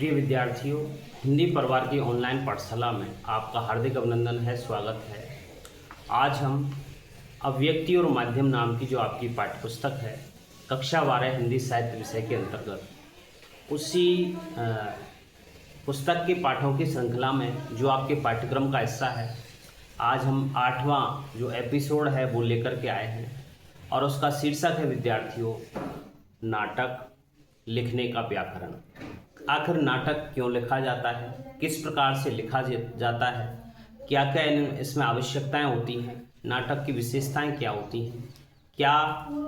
प्रिय विद्यार्थियों, हिंदी परिवार की ऑनलाइन पाठशाला में आपका हार्दिक अभिनंदन है, स्वागत है। आज हम अभिव्यक्ति और माध्यम नाम की जो आपकी पाठ्यपुस्तक है, कक्षा 12 हिंदी साहित्य विषय के अंतर्गत उसी पुस्तक के पाठों की श्रृंखला में जो आपके पाठ्यक्रम का हिस्सा है, आज हम 8वां जो एपिसोड है वो लेकर के आए हैं और उसका शीर्षक है विद्यार्थियों, नाटक लिखने का व्याकरण। आखिर नाटक क्यों लिखा जाता है, किस प्रकार से लिखा जाता है, क्या क्या इसमें आवश्यकताएं होती हैं, नाटक की विशेषताएं क्या होती हैं, क्या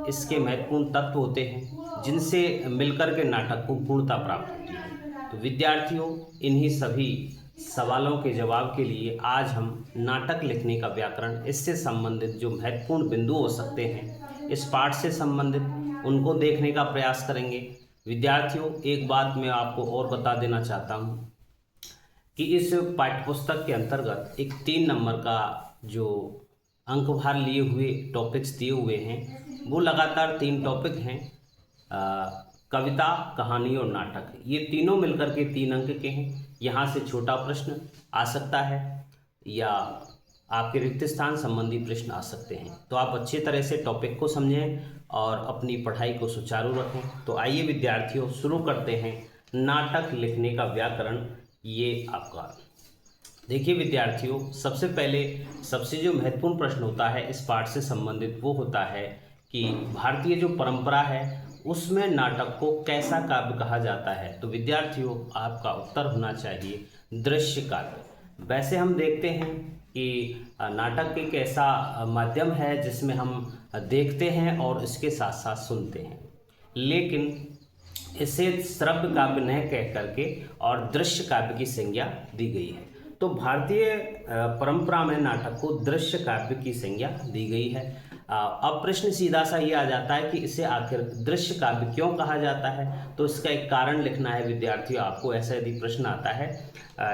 इसके महत्वपूर्ण तत्व होते हैं जिनसे मिलकर के नाटक को पूर्णता प्राप्त होती है। तो विद्यार्थियों, इन्हीं सभी सवालों के जवाब के लिए आज हम नाटक लिखने का व्याकरण, इससे संबंधित जो महत्वपूर्ण बिंदु हो सकते हैं इस पाठ से संबंधित, उनको देखने का प्रयास करेंगे। विद्यार्थियों, एक बात मैं आपको और बता देना चाहता हूँ कि इस पाठ्यपुस्तक के अंतर्गत एक 3 नंबर का जो अंकभार लिए हुए टॉपिक्स दिए हुए हैं, वो लगातार 3 टॉपिक हैं, कविता, कहानी और नाटक। ये तीनों मिलकर के 3 अंक के हैं। यहाँ से छोटा प्रश्न आ सकता है या आपके रिक्त स्थान संबंधी प्रश्न आ सकते हैं। तो आप अच्छी तरह से टॉपिक को समझें और अपनी पढ़ाई को सुचारू रखें। तो आइए विद्यार्थियों, शुरू करते हैं नाटक लिखने का व्याकरण। ये आपका देखिए विद्यार्थियों, सबसे पहले सबसे जो महत्वपूर्ण प्रश्न होता है इस पाठ से संबंधित वो होता है कि भारतीय जो परंपरा है उसमें नाटक को कैसा काव्य कहा जाता है। तो विद्यार्थियों, आपका उत्तर होना चाहिए दृश्य काव्य। वैसे हम देखते हैं कि नाटक एक ऐसा माध्यम है जिसमें हम देखते हैं और इसके साथ साथ सुनते हैं, लेकिन इसे श्रव्य काव्य न कह करके और दृश्य काव्य की संज्ञा दी गई है। तो भारतीय परंपरा में नाटक को दृश्य काव्य की संज्ञा दी गई है। अब प्रश्न सीधा सा ये आ जाता है कि इसे आखिर दृश्य काव्य क्यों कहा जाता है। तो इसका एक कारण लिखना है विद्यार्थियों आपको, ऐसा यदि प्रश्न आता है।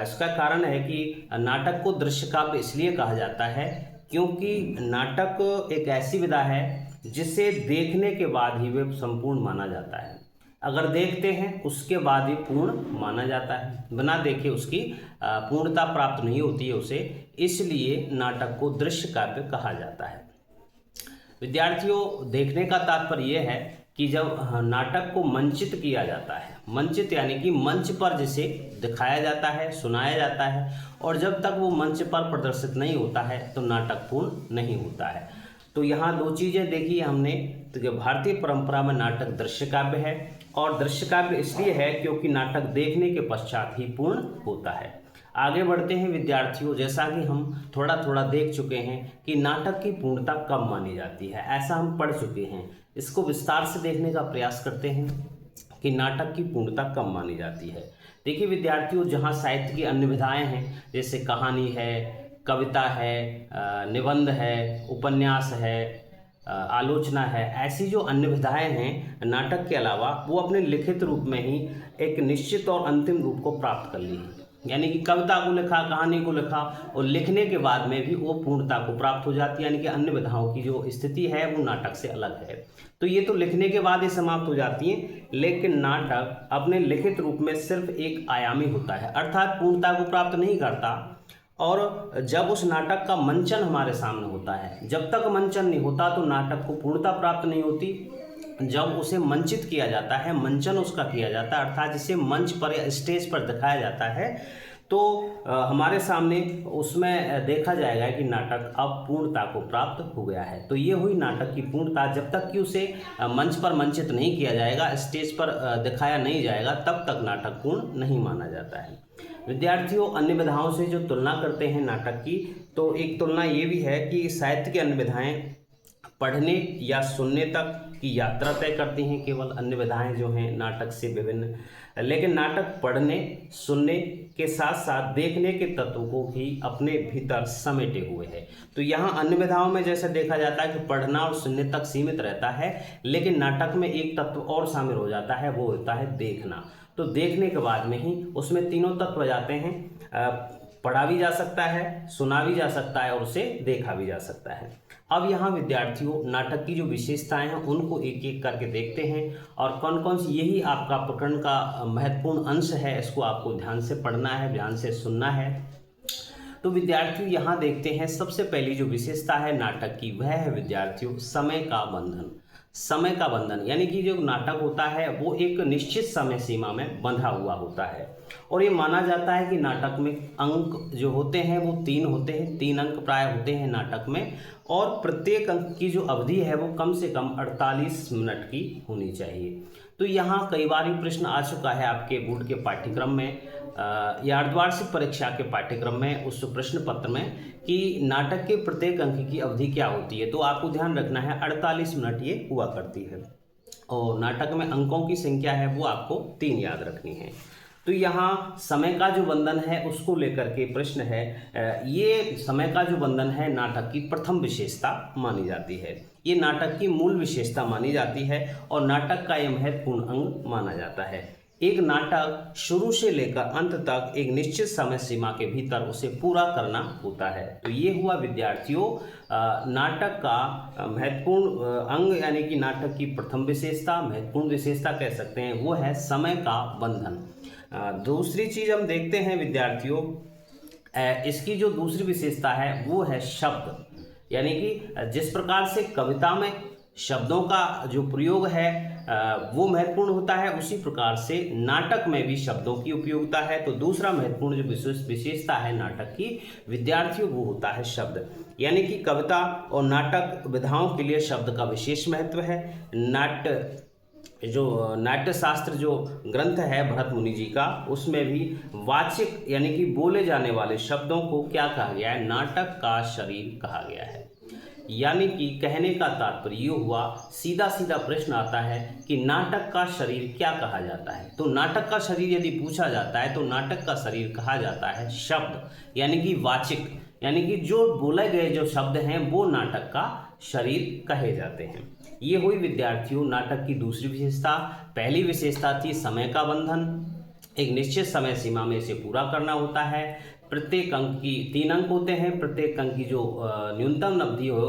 इसका कारण है कि नाटक को दृश्य काव्य इसलिए कहा जाता है क्योंकि नाटक एक ऐसी विधा है जिसे देखने के बाद ही वह संपूर्ण माना जाता है। अगर देखते हैं उसके बाद ही पूर्ण माना जाता है, बिना देखे उसकी पूर्णता प्राप्त नहीं होती है उसे, इसलिए नाटक को दृश्य काव्य कहा जाता है। विद्यार्थियों, देखने का तात्पर्य यह है कि जब नाटक को मंचित किया जाता है, मंचित यानी कि मंच पर जिसे दिखाया जाता है, सुनाया जाता है, और जब तक वो मंच पर प्रदर्शित नहीं होता है तो नाटक पूर्ण नहीं होता है। तो यहाँ 2 चीज़ें देखी हमने। तो भारतीय परंपरा में नाटक दृश्य काव्य है, और दृश्य काव्य इसलिए है क्योंकि नाटक देखने के पश्चात ही पूर्ण होता है। आगे बढ़ते हैं विद्यार्थियों, जैसा कि हम थोड़ा थोड़ा देख चुके हैं कि नाटक की पूर्णता कब मानी जाती है, ऐसा हम पढ़ चुके हैं। इसको विस्तार से देखने का प्रयास करते हैं कि नाटक की पूर्णता कब मानी जाती है। देखिए विद्यार्थियों, जहाँ साहित्य की अन्य विधाएं हैं, जैसे कहानी है, कविता है, निबंध है, उपन्यास है, आलोचना है, ऐसी जो अन्य विधाएं हैं नाटक के अलावा, वो अपने लिखित रूप में ही एक निश्चित और अंतिम रूप को प्राप्त कर ली है। यानी कि कविता को लिखा, कहानी को लिखा, और लिखने के बाद में भी वो पूर्णता को प्राप्त हो जाती है। यानी कि अन्य विधाओं की जो स्थिति है वो नाटक से अलग है। तो ये तो लिखने के बाद ही समाप्त हो जाती हैं, लेकिन नाटक अपने लिखित रूप में सिर्फ एक आयामी होता है, अर्थात पूर्णता को प्राप्त नहीं करता। और जब उस नाटक का मंचन हमारे सामने होता है, जब तक मंचन नहीं होता तो नाटक को पूर्णता प्राप्त नहीं होती। जब उसे मंचित किया जाता है, मंचन उसका किया जाता है, अर्थात जिसे मंच पर या स्टेज पर दिखाया जाता है, तो हमारे सामने उसमें देखा जाएगा कि नाटक अब पूर्णता को प्राप्त हो गया है। तो ये हुई नाटक की पूर्णता। जब तक कि उसे मंच पर मंचित नहीं किया जाएगा, स्टेज पर दिखाया नहीं जाएगा, तब तक नाटक पूर्ण नहीं माना जाता है। विद्यार्थियों, अन्य विधाओं से जो तुलना करते हैं नाटक की, तो एक तुलना ये भी है कि साहित्य की अन्य विधाएं पढ़ने या सुनने तक की यात्रा तय करती हैं, केवल अन्य विधाएं जो हैं नाटक से विभिन्न, लेकिन नाटक पढ़ने सुनने के साथ साथ देखने के तत्व को भी अपने भीतर समेटे हुए है। तो यहाँ अन्य विधाओं में जैसे देखा जाता है कि पढ़ना और सुनने तक सीमित रहता है, लेकिन नाटक में एक तत्व और शामिल हो जाता है, वो होता है देखना। तो देखने के बाद में ही उसमें तीनों तत्व आ जाते हैं, पढ़ा भी जा सकता है, सुना भी जा सकता है और उसे देखा भी जा सकता है। अब यहाँ विद्यार्थियों नाटक की जो विशेषताएं हैं उनको एक एक करके देखते हैं और कौन कौन सी, यही आपका प्रकरण का महत्वपूर्ण अंश है, इसको आपको ध्यान से पढ़ना है, ध्यान से सुनना है। तो विद्यार्थियों यहाँ देखते हैं सबसे पहली जो विशेषता है नाटक की, वह है विद्यार्थियों समय का बंधन। समय का बंधन यानी कि जो नाटक होता है वो एक निश्चित समय सीमा में बंधा हुआ होता है और ये माना जाता है कि नाटक में अंक जो होते हैं वो 3 होते हैं, 3 अंक प्राय होते हैं नाटक में, और प्रत्येक अंक की जो अवधि है वो कम से कम 48 मिनट की होनी चाहिए। तो यहाँ कई बार ही प्रश्न आ चुका है आपके बोर्ड के पाठ्यक्रम में या अर्धवार्षिक परीक्षा के पाठ्यक्रम में, उस प्रश्न पत्र में, कि नाटक के प्रत्येक अंक की अवधि क्या होती है। तो आपको ध्यान रखना है 48 मिनट ये हुआ करती है और नाटक में अंकों की संख्या है वो आपको 3 याद रखनी है। तो यहाँ समय का जो बंधन है उसको लेकर के प्रश्न है। ये समय का जो बंधन है नाटक की प्रथम विशेषता मानी जाती है, ये नाटक की मूल विशेषता मानी जाती है और नाटक का यह महत्वपूर्ण अंग माना जाता है। एक नाटक शुरू से लेकर अंत तक एक निश्चित समय सीमा के भीतर उसे पूरा करना होता है। तो ये हुआ विद्यार्थियों नाटक का महत्वपूर्ण अंग, यानी कि नाटक की प्रथम विशेषता, महत्वपूर्ण विशेषता कह सकते हैं, वो है समय का बंधन। दूसरी चीज हम देखते हैं विद्यार्थियों, इसकी जो दूसरी विशेषता है वो है शब्द, यानी कि जिस प्रकार से कविता में शब्दों का जो प्रयोग है वो महत्वपूर्ण होता है, उसी प्रकार से नाटक में भी शब्दों की उपयोगिता है। तो दूसरा महत्वपूर्ण जो विशेषता है नाटक की विद्यार्थियों वो होता है शब्द, यानी कि कविता और नाटक विधाओं के लिए शब्द का विशेष महत्व है। नाट्य शास्त्र जो ग्रंथ है भरत मुनि जी का, उसमें भी वाचिक यानी कि बोले जाने वाले शब्दों को क्या कहा गया है, नाटक का शरीर कहा गया है। यानी कि कहने का तात्पर्य ये हुआ, सीधा सीधा प्रश्न आता है कि नाटक का शरीर क्या कहा जाता है। तो नाटक का शरीर यदि पूछा जाता है तो नाटक का शरीर कहा जाता है शब्द, यानी कि वाचिक, यानी कि जो बोले गए जो शब्द हैं वो नाटक का शरीर कहे जाते हैं। ये हुई विद्यार्थियों नाटक की दूसरी विशेषता। पहली विशेषता थी समय का बंधन, एक निश्चित समय सीमा में इसे पूरा करना होता है। प्रत्येक अंक की 3 अंक होते हैं, प्रत्येक अंक की जो न्यूनतम अवधि हो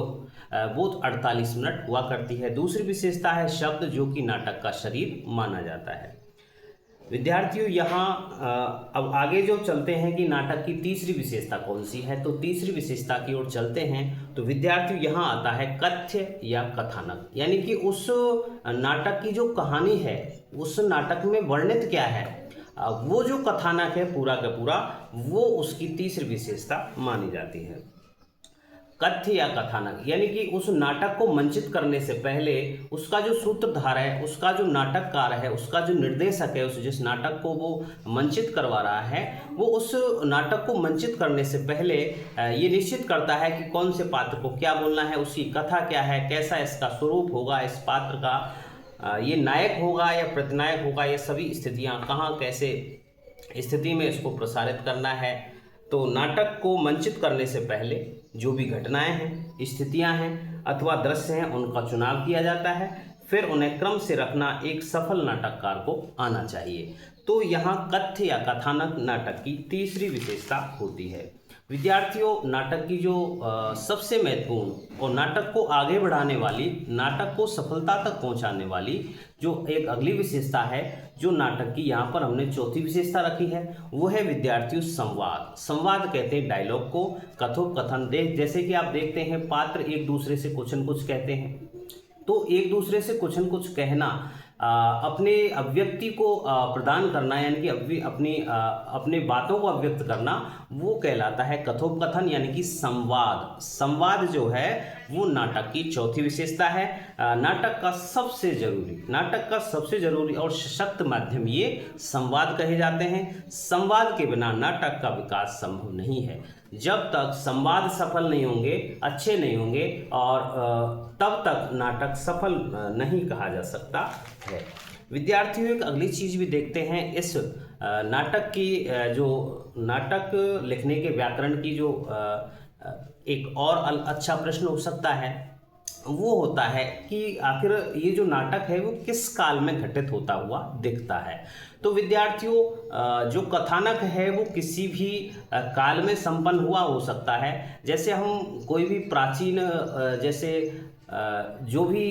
वो 48 मिनट हुआ करती है। दूसरी विशेषता है शब्द, जो कि नाटक का शरीर माना जाता है। विद्यार्थियों यहाँ अब आगे जो चलते हैं कि नाटक की तीसरी विशेषता कौन सी है, तो तीसरी विशेषता की ओर चलते हैं। तो विद्यार्थियों यहाँ आता है कथ्य या कथानक, यानी कि उस नाटक की जो कहानी है उस नाटक में वर्णित क्या है, वो जो कथानक है पूरा का पूरा, वो उसकी तीसरी विशेषता मानी जाती है। कथ्य या कथानक यानी कि उस नाटक को मंचित करने से पहले उसका जो सूत्रधार है, उसका जो नाटककार है, उसका जो निर्देशक है, उस जिस नाटक को वो मंचित करवा रहा है, वो उस नाटक को मंचित करने से पहले ये निश्चित करता है कि कौन से पात्र को क्या बोलना है, उसकी कथा क्या है, कैसा इसका स्वरूप होगा, इस पात्र का ये नायक होगा या प्रतिनायक होगा, ये सभी स्थितियाँ कहाँ कैसे स्थिति में इसको प्रसारित करना है। तो नाटक को मंचित करने से पहले जो भी घटनाएं हैं, स्थितियां हैं अथवा दृश्य हैं, उनका चुनाव किया जाता है, फिर उन्हें क्रम से रखना एक सफल नाटककार को आना चाहिए। तो यहाँ कथ्य या कथानक नाटक की तीसरी विशेषता होती है। विद्यार्थियों नाटक की जो सबसे महत्वपूर्ण और नाटक को आगे बढ़ाने वाली, नाटक को सफलता तक पहुंचाने वाली जो एक अगली विशेषता है, जो नाटक की यहाँ पर हमने चौथी विशेषता रखी है, वो है विद्यार्थियों संवाद। संवाद कहते हैं डायलॉग को, कथोपकथन। जैसे कि आप देखते हैं पात्र एक दूसरे से कुछ न कुछ कहते हैं, तो एक दूसरे से कुछ न कुछ कहना, अपने अभिव्यक्ति को प्रदान करना, यानी कि अपने बातों को अभिव्यक्त करना, वो कहलाता है कथोपकथन यानी कि संवाद। संवाद जो है वो नाटक की चौथी विशेषता है। नाटक का सबसे जरूरी और सशक्त माध्यम ये संवाद कहे जाते हैं। संवाद के बिना नाटक का विकास संभव नहीं है। जब तक संवाद सफल नहीं होंगे, अच्छे नहीं होंगे, और तब तक नाटक सफल नहीं कहा जा सकता है। विद्यार्थियों एक अगली चीज भी देखते हैं, इस नाटक की जो नाटक लिखने के व्याकरण की जो एक और अच्छा प्रश्न हो सकता है वो होता है कि आखिर ये जो नाटक है वो किस काल में घटित होता हुआ दिखता है। तो विद्यार्थियों, जो कथानक है वो किसी भी काल में संपन्न हुआ हो सकता है। जैसे हम कोई भी प्राचीन जैसे जो भी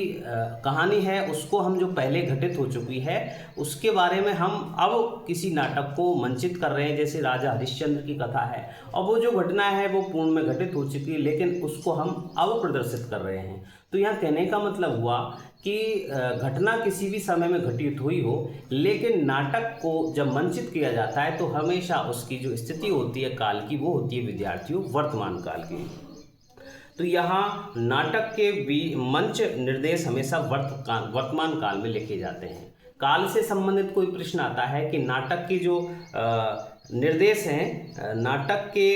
कहानी है उसको हम जो पहले घटित हो चुकी है उसके बारे में हम अब किसी नाटक को मंचित कर रहे हैं। जैसे राजा हरिश्चंद्र की कथा है और वो जो घटना है वो पूर्व में घटित हो चुकी है, लेकिन उसको हम अब प्रदर्शित कर रहे हैं। तो यहाँ कहने का मतलब हुआ कि घटना किसी भी समय में घटित हुई हो, लेकिन नाटक को जब मंचित किया जाता है तो हमेशा उसकी जो स्थिति होती है काल की, वो होती है विद्यार्थियों वर्तमान काल की। तो यहाँ नाटक के भी मंच निर्देश हमेशा वर्तमान काल में लिखे जाते हैं। काल से संबंधित कोई प्रश्न आता है कि नाटक के जो निर्देश हैं, नाटक के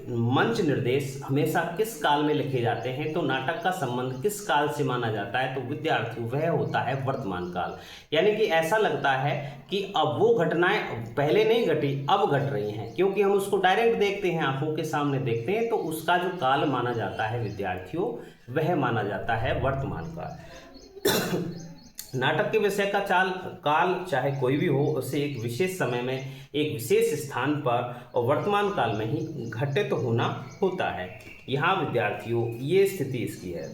मंच निर्देश हमेशा किस काल में लिखे जाते हैं, तो नाटक का संबंध किस काल से माना जाता है, तो विद्यार्थी वह होता है वर्तमान काल। यानी कि ऐसा लगता है कि अब वो घटनाएं पहले नहीं घटी, अब घट रही हैं, क्योंकि हम उसको डायरेक्ट देखते हैं, आंखों के सामने देखते हैं, तो उसका जो काल माना जाता है विद्यार्थियों, वह माना जाता है वर्तमान काल। नाटक के विषय का काल चाहे कोई भी हो, उसे एक विशेष समय में एक विशेष स्थान पर और वर्तमान काल में ही घटित होना होता है। यहाँ विद्यार्थियों ये स्थिति इसकी है।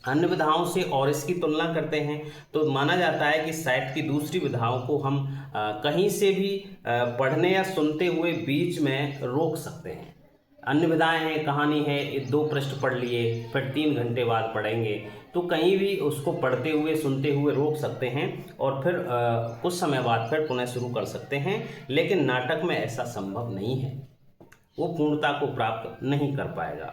अन्य विधाओं से और इसकी तुलना करते हैं तो माना जाता है कि साहित्य की दूसरी विधाओं को हम कहीं से भी पढ़ने या सुनते हुए बीच में रोक सकते हैं। अन्य विधाएं हैं, कहानी है, 2 पृष्ठ पढ़ लिए, फिर 3 घंटे बाद पढ़ेंगे, तो कहीं भी उसको पढ़ते हुए सुनते हुए रोक सकते हैं और फिर कुछ समय बाद फिर पुनः शुरू कर सकते हैं। लेकिन नाटक में ऐसा संभव नहीं है, वो पूर्णता को प्राप्त नहीं कर पाएगा।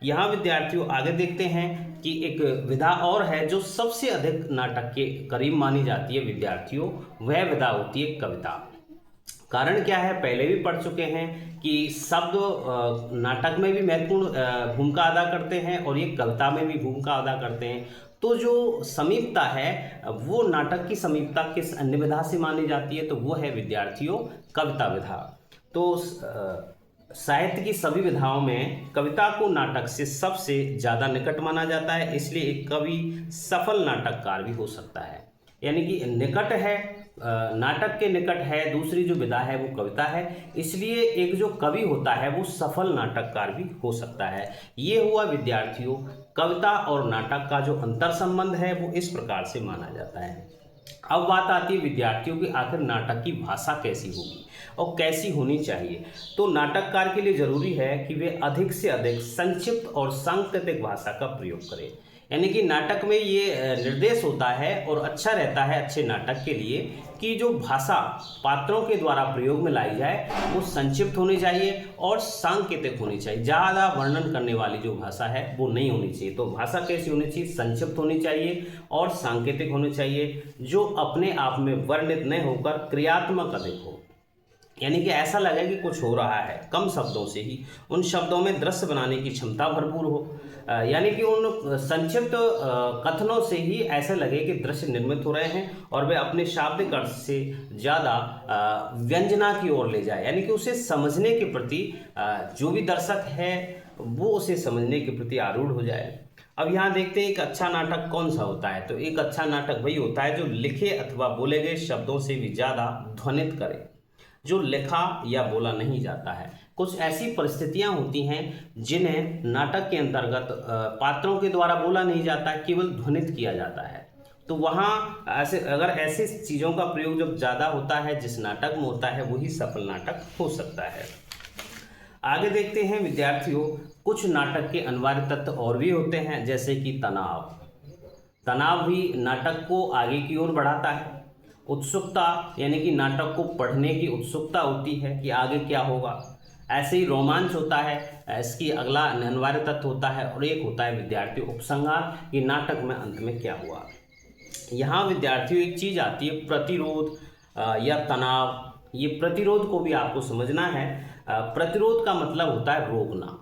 यहाँ विद्यार्थियों आगे देखते हैं कि एक विधा और है जो सबसे अधिक नाटक के करीब मानी जाती है विद्यार्थियों, वह विधा होती है कविता। कारण क्या है, पहले भी पढ़ चुके हैं कि शब्द नाटक में भी महत्वपूर्ण भूमिका अदा करते हैं और ये कविता में भी भूमिका अदा करते हैं। तो जो समीपता है वो नाटक की समीपता किस अन्य विधा से मानी जाती है, तो वो है विद्यार्थियों कविता विधा। तो साहित्य की सभी विधाओं में कविता को नाटक से सबसे ज़्यादा निकट माना जाता है, इसलिए एक कवि सफल नाटककार भी हो सकता है। यानी कि निकट है, नाटक के निकट है, दूसरी जो विधा है वो कविता है, इसलिए एक जो कवि होता है वो सफल नाटककार भी हो सकता है। ये हुआ विद्यार्थियों कविता और नाटक का जो अंतर संबंध है वो इस प्रकार से माना जाता है। अब बात आती है विद्यार्थियों की आखिर नाटक की भाषा कैसी होगी और कैसी होनी चाहिए। तो नाटककार के लिए जरूरी है कि वे अधिक से अधिक संक्षिप्त और सांकेतिक भाषा का प्रयोग करें। यानी कि नाटक में ये निर्देश होता है और अच्छा रहता है अच्छे नाटक के लिए कि जो भाषा पात्रों के द्वारा प्रयोग में लाई जाए वो संक्षिप्त होनी चाहिए और सांकेतिक होनी चाहिए। ज़्यादा वर्णन करने वाली जो भाषा है वो नहीं होनी चाहिए। तो भाषा कैसी होनी चाहिए, संक्षिप्त होनी चाहिए और सांकेतिक होनी चाहिए, जो अपने आप में वर्णित न होकर क्रियात्मक अधिक हो। यानी कि ऐसा लगे कि कुछ हो रहा है, कम शब्दों से ही उन शब्दों में दृश्य बनाने की क्षमता भरपूर हो। यानी कि उन संक्षिप्त कथनों से ही ऐसे लगे कि दृश्य निर्मित हो रहे हैं और वे अपने शाब्दिक अर्थ से ज़्यादा व्यंजना की ओर ले जाए। यानी कि उसे समझने के प्रति जो भी दर्शक है वो उसे समझने के प्रति आरूढ़ हो जाए। अब यहाँ देखते हैं एक अच्छा नाटक कौन सा होता है। तो एक अच्छा नाटक वही होता है जो लिखे अथवा बोले गए शब्दों से भी ज़्यादा ध्वनित करे, जो लिखा या बोला नहीं जाता है। कुछ ऐसी परिस्थितियां होती हैं जिन्हें नाटक के अंतर्गत पात्रों के द्वारा बोला नहीं जाता है, केवल ध्वनित किया जाता है। तो वहाँ ऐसी चीज़ों का प्रयोग जब ज़्यादा होता है, जिस नाटक में होता है, वही सफल नाटक हो सकता है। आगे देखते हैं विद्यार्थियों, कुछ नाटक के अनिवार्य तत्व और भी होते हैं, जैसे कि तनाव। तनाव भी नाटक को आगे की ओर बढ़ाता है। उत्सुकता, यानी कि नाटक को पढ़ने की उत्सुकता होती है कि आगे क्या होगा। ऐसे ही रोमांच होता है, इसकी अगला अनिवार्य तत्व होता है। और एक होता है विद्यार्थी उपसंहार, कि नाटक में अंत में क्या हुआ। यहाँ विद्यार्थियों एक चीज़ आती है प्रतिरोध या तनाव। ये प्रतिरोध को भी आपको समझना है। प्रतिरोध का मतलब होता है रोकना,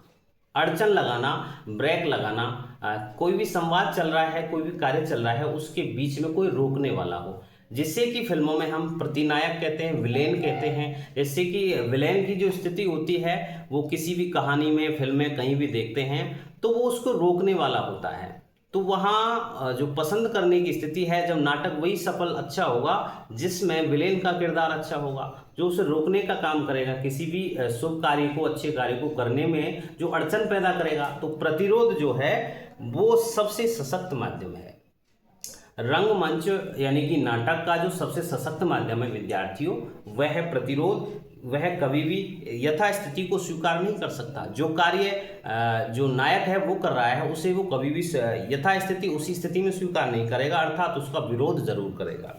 अड़चन लगाना, ब्रेक लगाना। कोई भी संवाद चल रहा है, कोई भी कार्य चल रहा है, उसके बीच में कोई रोकने वाला हो, जिससे कि फिल्मों में हम प्रतिनायक कहते हैं, विलेन कहते हैं। जैसे कि विलेन की जो स्थिति होती है वो किसी भी कहानी में, फिल्म में, कहीं भी देखते हैं तो वो उसको रोकने वाला होता है। तो वहाँ जो पसंद करने की स्थिति है, जब नाटक वही सफल अच्छा होगा जिसमें विलेन का किरदार अच्छा होगा, जो उसे रोकने का काम करेगा, किसी भी शुभ कार्य को, अच्छे कार्य को करने में जो अड़चन पैदा करेगा। तो प्रतिरोध जो है वो सबसे सशक्त माध्यम है। रंगमंच यानी कि नाटक का जो सबसे सशक्त माध्यम है विद्यार्थियों, वह है प्रतिरोध। वह कभी भी यथास्थिति को स्वीकार नहीं कर सकता। जो कार्य जो नायक है वो कर रहा है, उसे वो कभी भी यथास्थिति उसी स्थिति में स्वीकार नहीं करेगा, अर्थात उसका विरोध जरूर करेगा।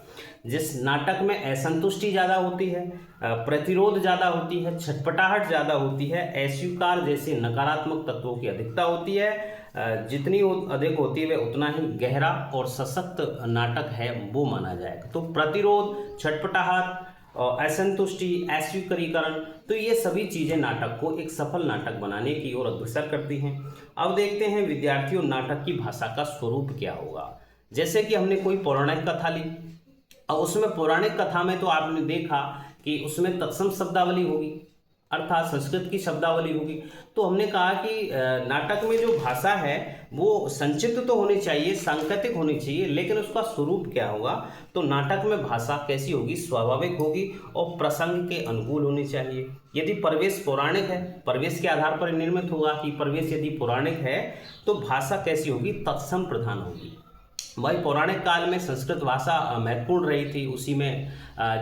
जिस नाटक में असंतुष्टि ज़्यादा होती है, प्रतिरोध ज़्यादा होती है, छटपटाहट ज़्यादा होती है, अस्वीकार जैसे नकारात्मक तत्वों की अधिकता होती है, जितनी अधिक होती है वह उतना ही गहरा और सशक्त नाटक है वो माना जाएगा। तो प्रतिरोध, छटपटाहट, असंतुष्टि, अस्वीकारीकरण, तो ये सभी चीज़ें नाटक को एक सफल नाटक बनाने की ओर अग्रसर करती हैं। अब देखते हैं विद्यार्थियों, नाटक की भाषा का स्वरूप क्या होगा। जैसे कि हमने कोई पौराणिक कथा ली, और उसमें पौराणिक कथा में तो आपने देखा कि उसमें तत्सम शब्दावली होगी, अर्थात संस्कृत की शब्दावली होगी। तो हमने कहा कि नाटक में जो भाषा है वो संक्षिप्त तो होनी चाहिए, सांकेतिक होनी चाहिए, लेकिन उसका स्वरूप क्या होगा। तो नाटक में भाषा कैसी होगी, स्वाभाविक होगी और प्रसंग के अनुकूल होनी चाहिए। यदि परिवेश पौराणिक है, परिवेश के आधार पर निर्मित होगा कि परिवेश यदि पौराणिक है तो भाषा कैसी होगी, तत्सम प्रधान होगी। भाई पौराणिक काल में संस्कृत भाषा महत्वपूर्ण रही थी, उसी में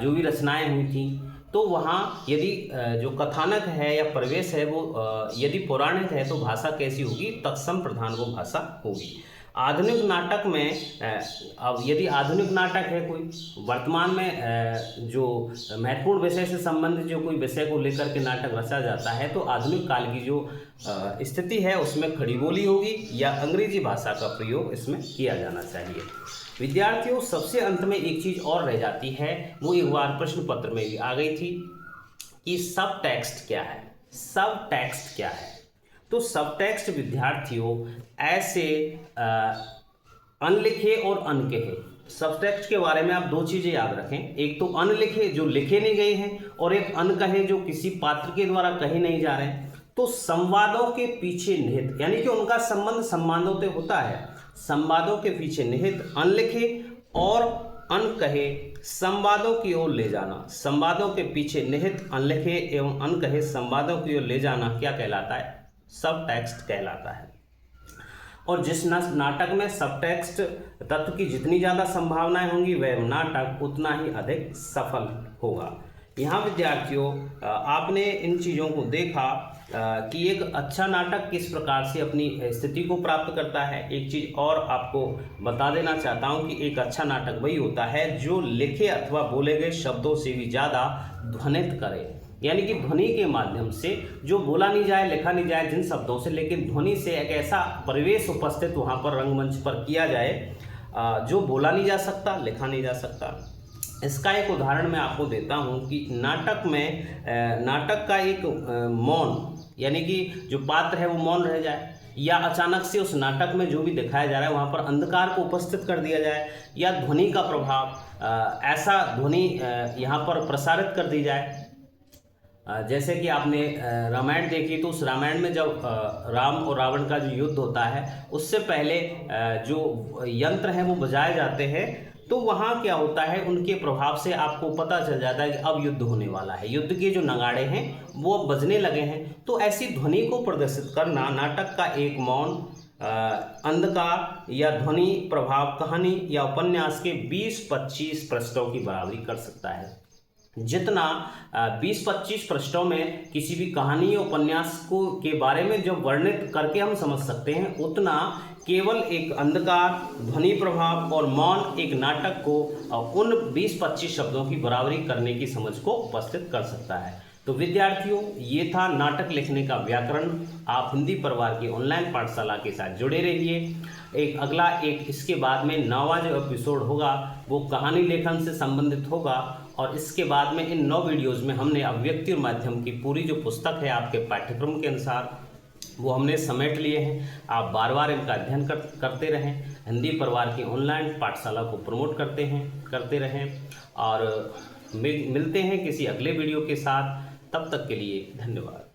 जो भी रचनाएं हुई थी। तो वहाँ यदि जो कथानक है या परिवेश है वो यदि पौराणिक है तो भाषा कैसी होगी, तत्सम प्रधान वो भाषा होगी। आधुनिक नाटक में अब यदि आधुनिक नाटक है कोई, वर्तमान में जो महत्वपूर्ण विषय से संबंधित जो कोई विषय को लेकर के नाटक रचा जाता है, तो आधुनिक काल की जो स्थिति है उसमें खड़ी बोली होगी या अंग्रेजी भाषा का प्रयोग इसमें किया जाना चाहिए। विद्यार्थियों, सबसे अंत में एक चीज़ और रह जाती है, वो एक बार प्रश्न पत्र में भी आ गई थी कि सब टेक्स्ट क्या है। सब टेक्स्ट क्या है? तो सब टेक्स्ट विद्यार्थियों ऐसे अनलिखे और अनकहे, सब टेक्स्ट के बारे में आप दो चीज़ें याद रखें। एक तो अनलिखे जो लिखे नहीं गए हैं, और एक अनकहे जो किसी पात्र के द्वारा कहे नहीं जा रहे हैं। तो संवादों के पीछे निहित, यानी कि उनका संबंध संवादों से होता है, संवादों के पीछे निहित अनलिखे और अनकहे संवादों की ओर ले जाना, संवादों के पीछे निहित अनलिखे एवं अनकहे संवादों की ओर ले जाना क्या कहलाता है? सब टेक्स्ट कहलाता है। और जिस नाटक में सब टेक्स्ट तत्व की जितनी ज़्यादा संभावनाएं होंगी वह नाटक उतना ही अधिक सफल होगा। यहाँ विद्यार्थियों आपने इन चीज़ों को देखा कि एक अच्छा नाटक किस प्रकार से अपनी स्थिति को प्राप्त करता है। एक चीज़ और आपको बता देना चाहता हूँ कि एक अच्छा नाटक वही होता है जो लिखे अथवा बोले गए शब्दों से भी ज़्यादा ध्वनित करे, यानी कि ध्वनि के माध्यम से जो बोला नहीं जाए, लिखा नहीं जाए जिन शब्दों से, लेकिन ध्वनि से एक ऐसा परिवेश उपस्थित वहाँ पर रंगमंच पर किया जाए जो बोला नहीं जा सकता, लिखा नहीं जा सकता। इसका एक उदाहरण मैं आपको देता हूँ कि नाटक में नाटक का एक मौन, यानी कि जो पात्र है वो मौन रह जाए, या अचानक से उस नाटक में जो भी दिखाया जा रहा है वहाँ पर अंधकार को उपस्थित कर दिया जाए, या ध्वनि का प्रभाव ऐसा ध्वनि यहाँ पर प्रसारित कर दी जाए। जैसे कि आपने रामायण देखी, तो उस रामायण में जब राम और रावण का जो युद्ध होता है उससे पहले जो यंत्र हैं वो बजाए जाते हैं, तो वहाँ क्या होता है, उनके प्रभाव से आपको पता चल जाता है कि अब युद्ध होने वाला है, युद्ध के जो नगाड़े हैं वो अब बजने लगे हैं। तो ऐसी ध्वनि को प्रदर्शित करना नाटक का एक मौन, अंधकार या ध्वनि प्रभाव कहानी या उपन्यास के 20-25 पृष्ठों की बराबरी कर सकता है। जितना 20-25 पृष्ठों में किसी भी कहानी उपन्यास को के बारे में जब वर्णित करके हम समझ सकते हैं, उतना केवल एक अंधकार, ध्वनि प्रभाव और मौन एक नाटक को उन 20-25 शब्दों की बराबरी करने की समझ को उपस्थित कर सकता है। तो विद्यार्थियों, ये था नाटक लिखने का व्याकरण। आप हिंदी परिवार की ऑनलाइन पाठशाला के साथ जुड़े रहिए। एक इसके बाद में 9वां जो एपिसोड होगा वो कहानी लेखन से संबंधित होगा, और इसके बाद में इन 9 वीडियोज़ में हमने अभिव्यक्ति और माध्यम की पूरी जो पुस्तक है आपके पाठ्यक्रम के अनुसार वो हमने समेट लिए हैं। आप बार बार इनका अध्ययन करते रहें, हिंदी परिवार की ऑनलाइन पाठशाला को प्रमोट करते रहें, और मिलते हैं किसी अगले वीडियो के साथ। तब तक के लिए धन्यवाद।